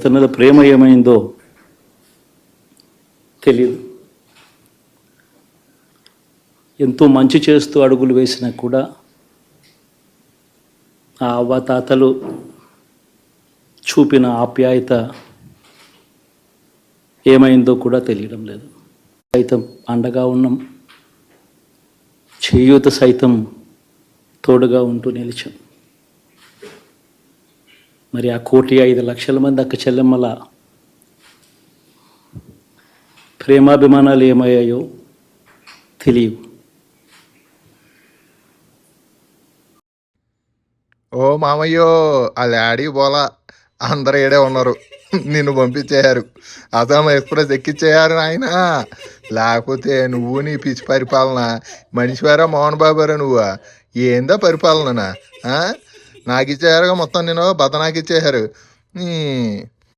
తన ప్రేమ ఏమైందో తెలియదు. ఎంతో మంచి చేస్తూ అడుగులు వేసినా కూడా ఆ అవ్వాతాతలు చూపిన ఆప్యాయత ఏమైందో కూడా తెలియడం లేదు. సైతం అండగా ఉన్నాం, చేయూత సైతం తోడుగా ఉంటూ నిలిచాం. మరి ఆ 1,05,00,000 మంది అక్క చెల్లెమ్మల ప్రేమాభిమానాలు ఏమయ్యాయో తెలియవు. ఓ మామయ్యో, వాళ్ళు ఆడికి పోలా, అందరు ఏడే ఉన్నారు. నిన్ను పంపించేయారు, అసాం ఎక్స్ప్రెస్ ఎక్కిచ్చేయారు ఆయన. లేకపోతే నువ్వు నీ పిచ్చి పరిపాలన మనిషివారా మోహన్ బాబారా నువ్వా? ఏందా పరిపాలన? నాకు ఇచ్చేయారుగా మొత్తం, నేను బత నాకు ఇచ్చేసారు.